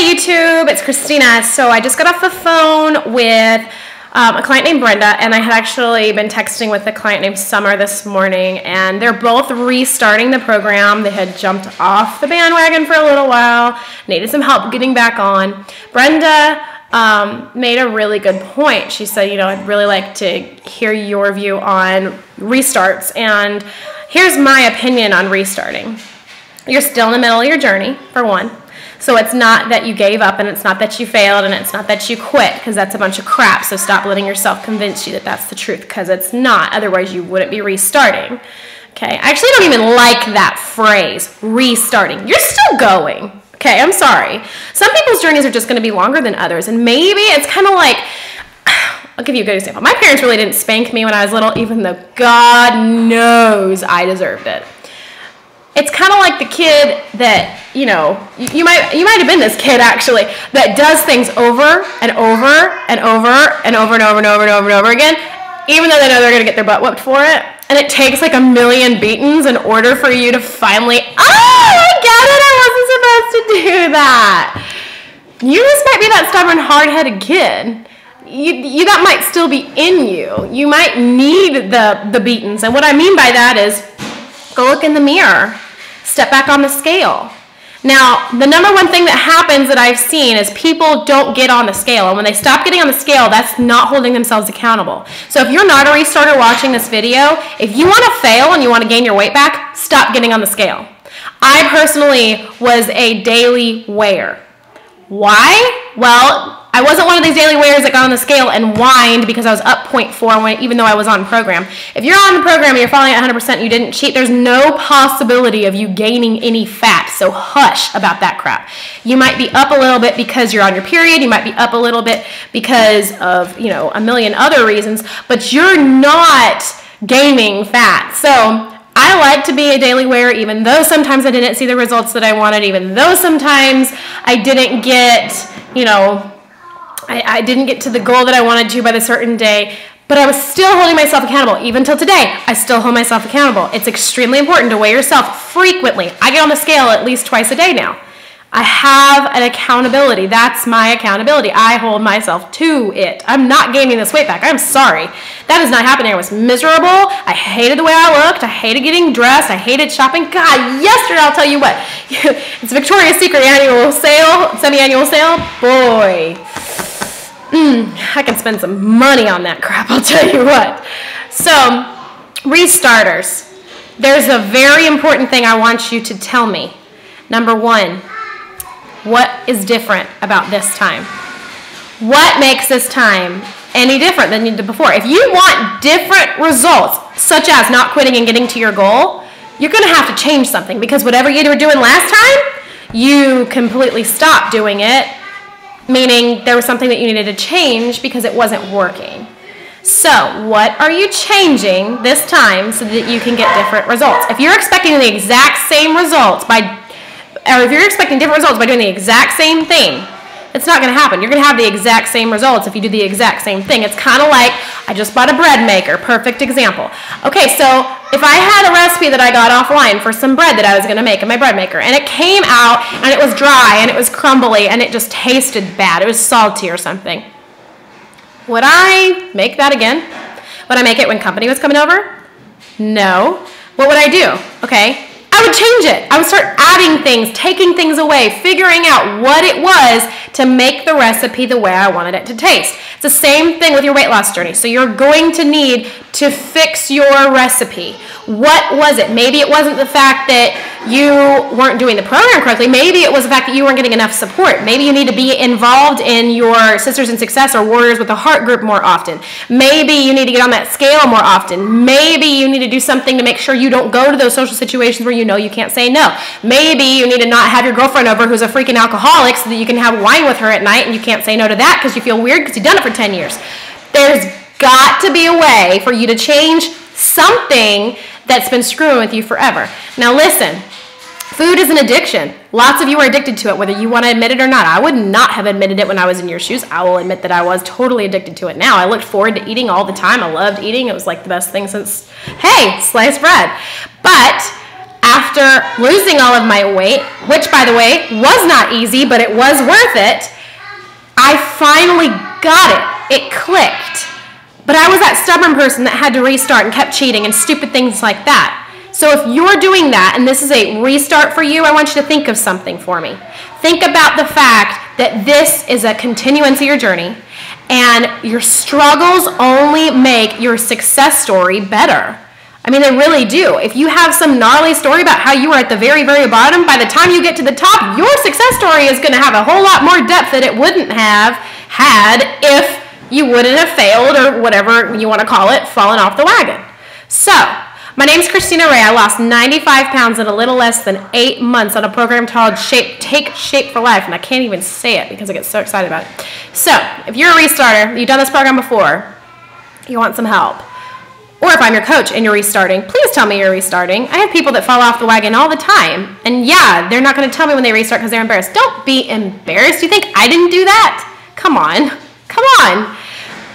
Hey YouTube, it's Kristina. So I just got off the phone with a client named Brenda, and I had actually been texting with a client named Summer this morning, and they're both restarting the program. They had jumped off the bandwagon for a little while, needed some help getting back on. Brenda made a really good point. She said, I'd really like to hear your view on restarts, and here's my opinion on restarting. You're still in the middle of your journey, for one. So it's not that you gave up, and it's not that you failed, and it's not that you quit, because that's a bunch of crap. So stop letting yourself convince you that that's the truth, because it's not. Otherwise, you wouldn't be restarting. Okay, I actually don't even like that phrase, restarting. You're still going. Okay, I'm sorry. Some people's journeys are just going to be longer than others, and maybe it's kind of like, I'll give you a good example. My parents really didn't spank me when I was little, even though God knows I deserved it. It's kind of like the kid that, you might have been this kid actually, that does things over and over and over and over and over and over and over and over again, even though they know they're going to get their butt whooped for it. And it takes like a million beatings in order for you to finally, I get it, I wasn't supposed to do that. You just might be that stubborn, hard-headed kid. That might still be in you. You might need the beatings. And what I mean by that is, go look in the mirror. Step back on the scale. Now, the number one thing that happens that I've seen is people don't get on the scale. And when they stop getting on the scale, that's not holding themselves accountable. So if you're not a restarter watching this video, if you want to fail and you want to gain your weight back, stop getting on the scale. I personally was a daily weigher. Why? Well, I wasn't one of these daily weighters that got on the scale and whined because I was up 0.4 even though I was on program. If you're on the program and you're following at 100%, you didn't cheat, there's no possibility of you gaining any fat. So hush about that crap. You might be up a little bit because you're on your period. You might be up a little bit because of, a million other reasons, but you're not gaining fat. So I like to be a daily wearer, even though sometimes I didn't see the results that I wanted, even though sometimes I didn't get, I didn't get to the goal that I wanted to by the certain day, but I was still holding myself accountable. Even till today, I still hold myself accountable. It's extremely important to weigh yourself frequently. I get on the scale at least twice a day now. I have an accountability. That's my accountability. I hold myself to it. I'm not gaining this weight back. I'm sorry. That is not happening. I was miserable. I hated the way I looked. I hated getting dressed. I hated shopping. God, yesterday, I'll tell you what. It's Victoria's Secret annual sale, semi-annual sale. Boy, I can spend some money on that crap, I'll tell you what. So, restarters. There's a very important thing I want you to tell me. Number one, what is different about this time? What makes this time any different than you did before? If you want different results, such as not quitting and getting to your goal, you're going to have to change something, because whatever you were doing last time, you completely stopped doing it, meaning there was something that you needed to change because it wasn't working. So what are you changing this time so that you can get different results? If you're expecting the exact same results if you're expecting different results by doing the exact same thing, it's not going to happen. You're going to have the exact same results if you do the exact same thing. It's kind of like, I just bought a bread maker. Perfect example. Okay, so if I had a recipe that I got offline for some bread that I was going to make in my bread maker, and it came out, and it was dry, and it was crumbly, and it just tasted bad. It was salty or something. Would I make that again? Would I make it when company was coming over? No. What would I do? Okay. I would change it. I would start adding things, taking things away, figuring out what it was to make the recipe the way I wanted it to taste. It's the same thing with your weight loss journey. So you're going to need to fix your recipe. What was it? Maybe it wasn't the fact that you weren't doing the program correctly. Maybe it was the fact that you weren't getting enough support. Maybe you need to be involved in your Sisters in Success or Warriors with the Heart group more often. Maybe you need to get on that scale more often. Maybe you need to do something to make sure you don't go to those social situations where you know you can't say no. Maybe you need to not have your girlfriend over who's a freaking alcoholic so that you can have wine with her at night, and you can't say no to that because you feel weird because you've done it for 10 years. There's got to be a way for you to change something that's been screwing with you forever. Now listen, food is an addiction. Lots of you are addicted to it, whether you want to admit it or not. I would not have admitted it when I was in your shoes. I will admit that I was totally addicted to it now. I looked forward to eating all the time. I loved eating. It was like the best thing since, hey, sliced bread. But after after losing all of my weight, which, by the way, was not easy, but it was worth it, I finally got it. It clicked. But I was that stubborn person that had to restart and kept cheating and stupid things like that. So if you're doing that and this is a restart for you, I want you to think of something for me. Think about the fact that this is a continuance of your journey, and your struggles only make your success story better. I mean, they really do. If you have some gnarly story about how you were at the very, very bottom, by the time you get to the top, your success story is going to have a whole lot more depth than it wouldn't have had if you wouldn't have failed, or whatever you want to call it, fallen off the wagon. So, my name's Kristina Ray. I lost 95 pounds in a little less than 8 months on a program called Take Shape for Life, and I can't even say it because I get so excited about it. So, if you're a restarter, you've done this program before, you want some help, or if I'm your coach and you're restarting, please tell me you're restarting. I have people that fall off the wagon all the time, and yeah, they're not going to tell me when they restart because they're embarrassed. Don't be embarrassed. You think I didn't do that? Come on. Come on.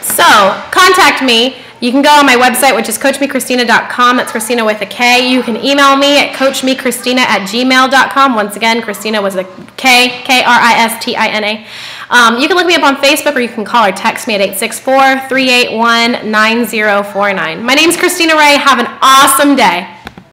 So, contact me. You can go on my website, which is coachmekristina.com. That's Kristina with a K. You can email me at coachmekristina@gmail.com. Once again, Kristina was a K, K-R-I-S-T-I-N-A. You can look me up on Facebook, or you can call or text me at 864-381-9049. My name's Kristina Ray. Have an awesome day.